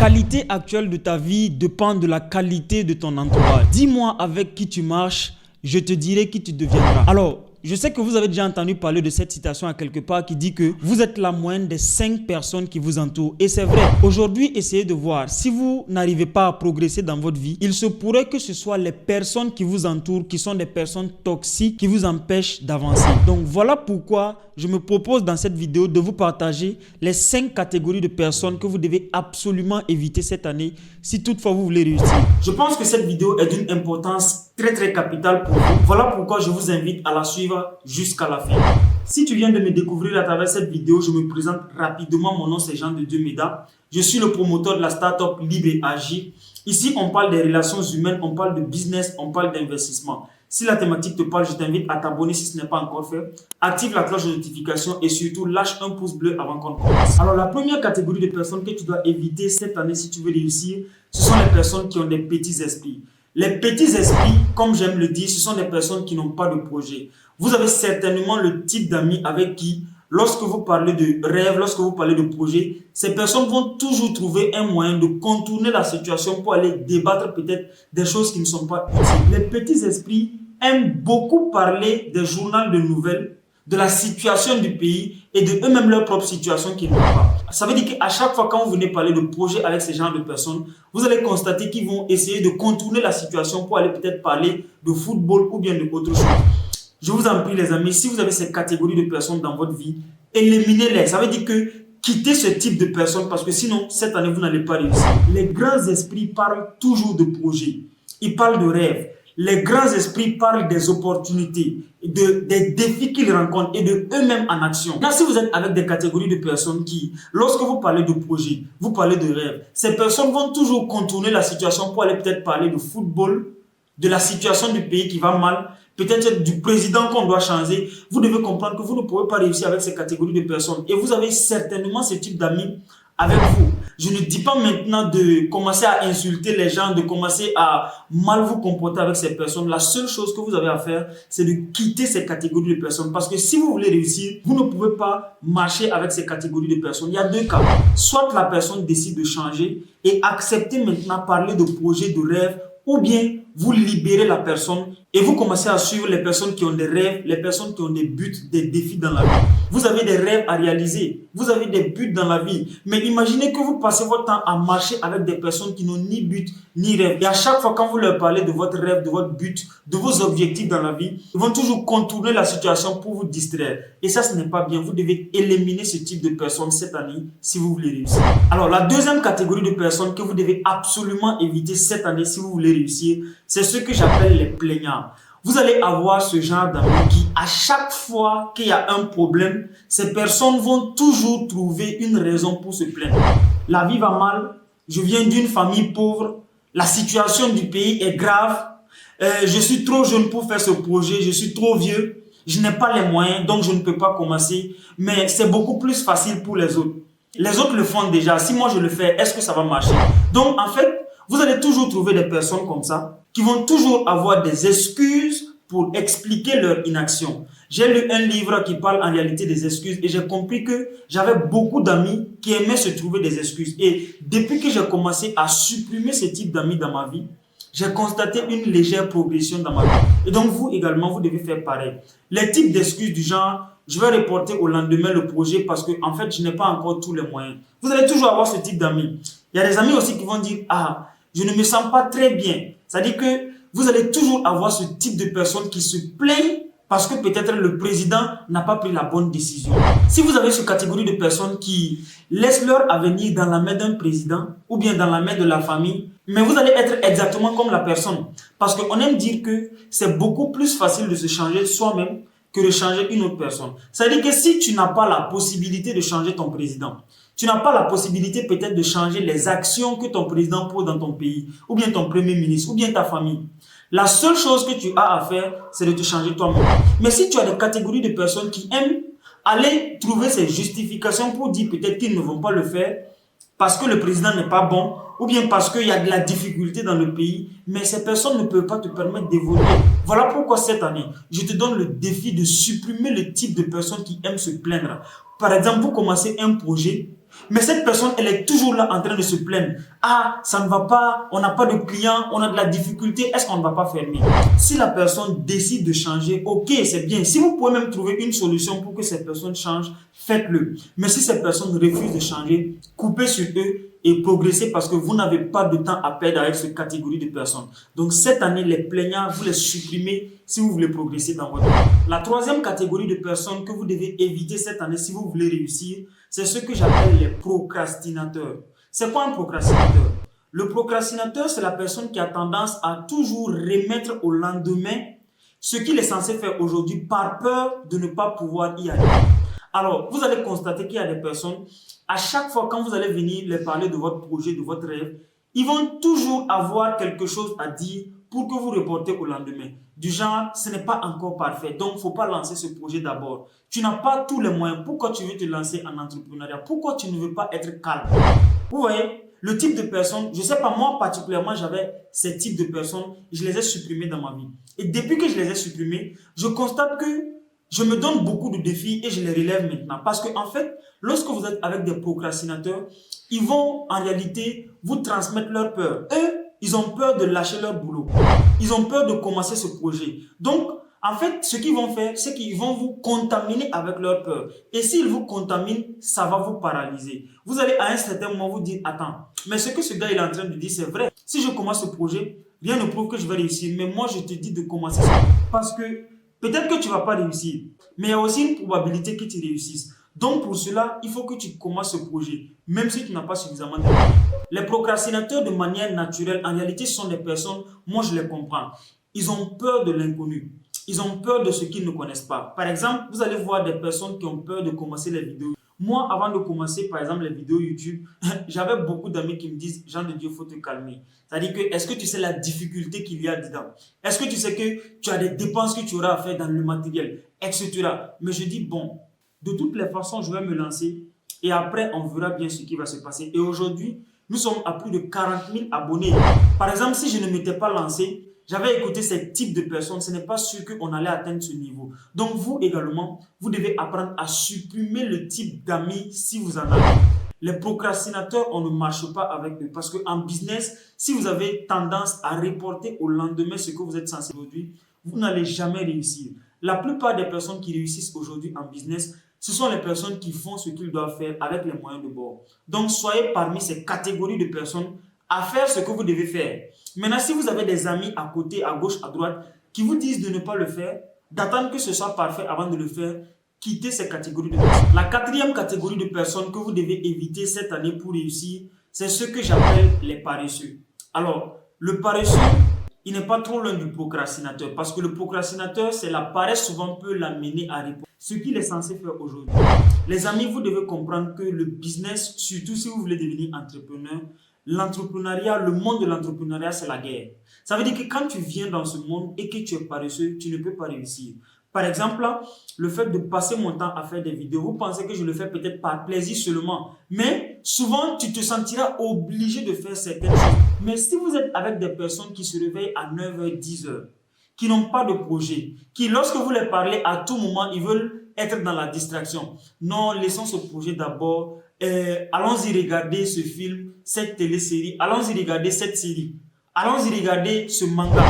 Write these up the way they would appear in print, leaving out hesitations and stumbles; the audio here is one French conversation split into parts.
qualité actuelle de ta vie dépend de la qualité de ton entourage. Dis-moi avec qui tu marches, je te dirai qui tu deviendras. Alors, je sais que vous avez déjà entendu parler de cette citation à quelque part qui dit que vous êtes la moyenne des 5 personnes qui vous entourent. Et c'est vrai. Aujourd'hui, essayez de voir. Si vous n'arrivez pas à progresser dans votre vie, il se pourrait que ce soit les personnes qui vous entourent, qui sont des personnes toxiques, qui vous empêchent d'avancer. Donc voilà pourquoi je me propose dans cette vidéo de vous partager les 5 catégories de personnes que vous devez absolument éviter cette année si toutefois vous voulez réussir. Je pense que cette vidéo est d'une importance très capitale pour vous. Voilà pourquoi je vous invite à la suivre jusqu'à la fin. Si tu viens de me découvrir à travers cette vidéo, je me présente rapidement. Mon nom c'est Jean de Dieu Méda. Je suis le promoteur de la startup Libre et Agir. Ici, on parle des relations humaines, on parle de business, on parle d'investissement. Si la thématique te parle, je t'invite à t'abonner si ce n'est pas encore fait. Active la cloche de notification et surtout lâche un pouce bleu avant qu'on commence. Alors la première catégorie de personnes que tu dois éviter cette année si tu veux réussir, ce sont les personnes qui ont des petits esprits. Les petits esprits, comme j'aime le dire, ce sont des personnes qui n'ont pas de projet. Vous avez certainement le type d'amis avec qui, lorsque vous parlez de rêve, lorsque vous parlez de projet, ces personnes vont toujours trouver un moyen de contourner la situation pour aller débattre peut-être des choses qui ne sont pas utiles. Les petits esprits aiment beaucoup parler des journaux de nouvelles, de la situation du pays et de eux-mêmes leur propre situation qu'ils n'ont pas. Ça veut dire qu'à chaque fois quand vous venez parler de projet avec ces genres de personnes, vous allez constater qu'ils vont essayer de contourner la situation pour aller peut-être parler de football ou bien de autre chose. Je vous en prie les amis, si vous avez ces catégories de personnes dans votre vie, éliminez-les. Ça veut dire que quittez ce type de personnes parce que sinon, cette année, vous n'allez pas réussir. Les grands esprits parlent toujours de projets. Ils parlent de rêves. Les grands esprits parlent des opportunités, des défis qu'ils rencontrent et de eux-mêmes en action. Là, si vous êtes avec des catégories de personnes qui, lorsque vous parlez de projets, vous parlez de rêves, ces personnes vont toujours contourner la situation pour aller peut-être parler de football, de la situation du pays qui va mal, peut-être du président qu'on doit changer. Vous devez comprendre que vous ne pouvez pas réussir avec ces catégories de personnes. Et vous avez certainement ce type d'amis avec vous. Je ne dis pas maintenant de commencer à insulter les gens, de commencer à mal vous comporter avec ces personnes. La seule chose que vous avez à faire, c'est de quitter ces catégories de personnes. Parce que si vous voulez réussir, vous ne pouvez pas marcher avec ces catégories de personnes. Il y a deux cas. Soit la personne décide de changer et accepter maintenant parler de projets, de rêves, ou bien vous libérez la personne et vous commencez à suivre les personnes qui ont des rêves, les personnes qui ont des buts, des défis dans la vie. Vous avez des rêves à réaliser, vous avez des buts dans la vie. Mais imaginez que vous passez votre temps à marcher avec des personnes qui n'ont ni but, ni rêve. Et à chaque fois quand vous leur parlez de votre rêve, de votre but, de vos objectifs dans la vie, ils vont toujours contourner la situation pour vous distraire. Et ça, ce n'est pas bien. Vous devez éliminer ce type de personnes cette année si vous voulez réussir. Alors, la deuxième catégorie de personnes que vous devez absolument éviter cette année si vous voulez réussir, c'est ce que j'appelle les plaignards. Vous allez avoir ce genre d'amis qui, à chaque fois qu'il y a un problème, ces personnes vont toujours trouver une raison pour se plaindre. La vie va mal, je viens d'une famille pauvre, la situation du pays est grave, je suis trop jeune pour faire ce projet, je suis trop vieux, je n'ai pas les moyens, donc je ne peux pas commencer. Mais c'est beaucoup plus facile pour les autres. Les autres le font déjà. Si moi je le fais, est-ce que ça va marcher? Donc en fait, vous allez toujours trouver des personnes comme ça qui vont toujours avoir des excuses pour expliquer leur inaction. J'ai lu un livre qui parle en réalité des excuses et j'ai compris que j'avais beaucoup d'amis qui aimaient se trouver des excuses. Et depuis que j'ai commencé à supprimer ce type d'amis dans ma vie, j'ai constaté une légère progression dans ma vie. Et donc vous également, vous devez faire pareil. Les types d'excuses du genre, je vais reporter au lendemain le projet parce que en fait, je n'ai pas encore tous les moyens. Vous allez toujours avoir ce type d'amis. Il y a des amis aussi qui vont dire, ah, je ne me sens pas très bien. C'est-à-dire que vous allez toujours avoir ce type de personnes qui se plaignent parce que peut-être le président n'a pas pris la bonne décision. Si vous avez cette catégorie de personnes qui laissent leur avenir dans la main d'un président ou bien dans la main de la famille, mais vous allez être exactement comme la personne. Parce qu'on aime dire que c'est beaucoup plus facile de se changer soi-même que de changer une autre personne. C'est-à-dire que si tu n'as pas la possibilité de changer ton président, tu n'as pas la possibilité peut-être de changer les actions que ton président pose dans ton pays, ou bien ton premier ministre, ou bien ta famille. La seule chose que tu as à faire, c'est de te changer toi-même. Mais si tu as des catégories de personnes qui aiment aller trouver ces justifications pour dire peut-être qu'ils ne vont pas le faire, parce que le président n'est pas bon, ou bien parce qu'il y a de la difficulté dans le pays, mais ces personnes ne peuvent pas te permettre d'évoluer. Voilà pourquoi cette année, je te donne le défi de supprimer le type de personnes qui aiment se plaindre. Par exemple, vous commencez un projet, mais cette personne, elle est toujours là en train de se plaindre. Ah, ça ne va pas, on n'a pas de clients, on a de la difficulté, est-ce qu'on ne va pas fermer? Si la personne décide de changer, ok, c'est bien. Si vous pouvez même trouver une solution pour que cette personne change, faites-le. Mais si cette personne refuse de changer, coupez sur eux et progressez parce que vous n'avez pas de temps à perdre avec cette catégorie de personnes. Donc cette année, les plaignants, vous les supprimez si vous voulez progresser dans votre vie. La troisième catégorie de personnes que vous devez éviter cette année si vous voulez réussir, c'est ce que j'appelle les procrastinateurs. C'est quoi un procrastinateur? Le procrastinateur, c'est la personne qui a tendance à toujours remettre au lendemain ce qu'il est censé faire aujourd'hui par peur de ne pas pouvoir y aller. Alors, vous allez constater qu'il y a des personnes, à chaque fois quand vous allez venir leur parler de votre projet, de votre rêve, ils vont toujours avoir quelque chose à dire pour que vous reportez au lendemain. Du genre, ce n'est pas encore parfait, donc il ne faut pas lancer ce projet d'abord. Tu n'as pas tous les moyens. Pourquoi tu veux te lancer en entrepreneuriat? Pourquoi tu ne veux pas être calme? Vous voyez, le type de personnes, je ne sais pas, moi particulièrement, j'avais ces types de personnes, je les ai supprimés dans ma vie. Et depuis que je les ai supprimés, je constate que je me donne beaucoup de défis et je les relève maintenant. Parce qu'en fait, lorsque vous êtes avec des procrastinateurs, ils vont en réalité vous transmettre leur peur. Eux, ils ont peur de lâcher leur boulot. Ils ont peur de commencer ce projet. Donc, en fait, ce qu'ils vont faire, c'est qu'ils vont vous contaminer avec leur peur. Et s'ils vous contaminent, ça va vous paralyser. Vous allez à un certain moment vous dire, attends, mais ce que ce gars il est en train de dire, c'est vrai. Si je commence ce projet, rien ne prouve que je vais réussir. Mais moi, je te dis de commencer ça. Parce que peut-être que tu ne vas pas réussir, mais il y a aussi une probabilité que tu réussisses. Donc pour cela, il faut que tu commences ce projet, même si tu n'as pas suffisamment de temps. Les procrastinateurs de manière naturelle, en réalité, sont des personnes, moi je les comprends. Ils ont peur de l'inconnu. Ils ont peur de ce qu'ils ne connaissent pas. Par exemple, vous allez voir des personnes qui ont peur de commencer les vidéos. Moi, avant de commencer, par exemple, les vidéos YouTube, j'avais beaucoup d'amis qui me disent, Jean de Dieu, il faut te calmer. C'est-à-dire que, est-ce que tu sais la difficulté qu'il y a dedans? Est-ce que tu sais que tu as des dépenses que tu auras à faire dans le matériel, etc. Mais je dis, bon, de toutes les façons, je vais me lancer et après, on verra bien ce qui va se passer. Et aujourd'hui, nous sommes à plus de 40 000 abonnés. Par exemple, si je ne m'étais pas lancé, j'avais écouté ce type de personnes, ce n'est pas sûr qu'on allait atteindre ce niveau. Donc vous également, vous devez apprendre à supprimer le type d'amis si vous en avez. Les procrastinateurs, on ne marche pas avec eux parce qu'en business, si vous avez tendance à reporter au lendemain ce que vous êtes censé aujourd'hui, vous n'allez jamais réussir. La plupart des personnes qui réussissent aujourd'hui en business, ce sont les personnes qui font ce qu'ils doivent faire avec les moyens de bord. Donc soyez parmi ces catégories de personnes à faire ce que vous devez faire. Maintenant, si vous avez des amis à côté, à gauche, à droite, qui vous disent de ne pas le faire, d'attendre que ce soit parfait avant de le faire, quittez ces catégories de personnes. La quatrième catégorie de personnes que vous devez éviter cette année pour réussir, c'est ce que j'appelle les paresseux. Alors, le paresseux, il n'est pas trop loin du procrastinateur parce que le procrastinateur, c'est la paresse souvent peut l'amener à répondre. Ce qu'il est censé faire aujourd'hui. Les amis, vous devez comprendre que le business, surtout si vous voulez devenir entrepreneur, l'entrepreneuriat, le monde de l'entrepreneuriat, c'est la guerre. Ça veut dire que quand tu viens dans ce monde et que tu es paresseux, tu ne peux pas réussir. Par exemple, le fait de passer mon temps à faire des vidéos, vous pensez que je le fais peut-être par plaisir seulement. Mais souvent, tu te sentiras obligé de faire certaines choses. Mais si vous êtes avec des personnes qui se réveillent à 9h, 10h, qui n'ont pas de projet, qui lorsque vous les parlez à tout moment, ils veulent être dans la distraction. Non, laissons ce projet d'abord. Allons-y regarder ce film, cette télésérie. Allons-y regarder cette série. Allons-y regarder ce manga.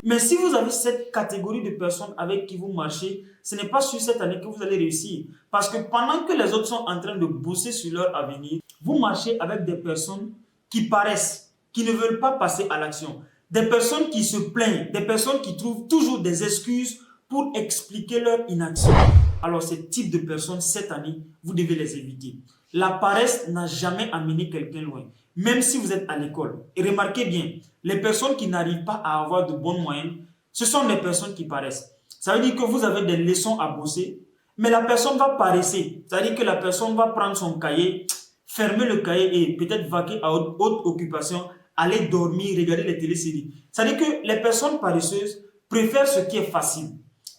Mais si vous avez cette catégorie de personnes avec qui vous marchez, ce n'est pas sur cette année que vous allez réussir. Parce que pendant que les autres sont en train de bosser sur leur avenir, vous marchez avec des personnes qui paraissent, qui ne veulent pas passer à l'action. Des personnes qui se plaignent, des personnes qui trouvent toujours des excuses pour expliquer leur inaction. Alors, ce type de personnes, cette année, vous devez les éviter. La paresse n'a jamais amené quelqu'un loin, même si vous êtes à l'école. Et remarquez bien, les personnes qui n'arrivent pas à avoir de bonnes moyennes, ce sont les personnes qui paressent. Ça veut dire que vous avez des leçons à bosser, mais la personne va paresser. Ça veut dire que la personne va prendre son cahier, fermer le cahier et peut-être vaquer à autre occupation, aller dormir, regarder les téléséries. Ça veut dire que les personnes paresseuses préfèrent ce qui est facile.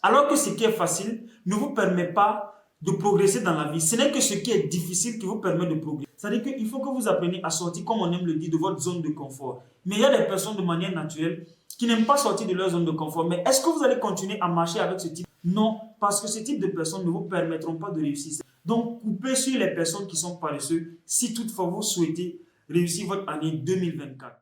Alors que ce qui est facile ne vous permet pas de progresser dans la vie. Ce n'est que ce qui est difficile qui vous permet de progresser. C'est-à-dire qu'il faut que vous appreniez à sortir, comme on aime le dire, de votre zone de confort. Mais il y a des personnes de manière naturelle qui n'aiment pas sortir de leur zone de confort. Mais est-ce que vous allez continuer à marcher avec ce type? Non, parce que ce type de personnes ne vous permettront pas de réussir. Donc, coupez sur les personnes qui sont paresseuses si toutefois vous souhaitez réussir votre année 2024.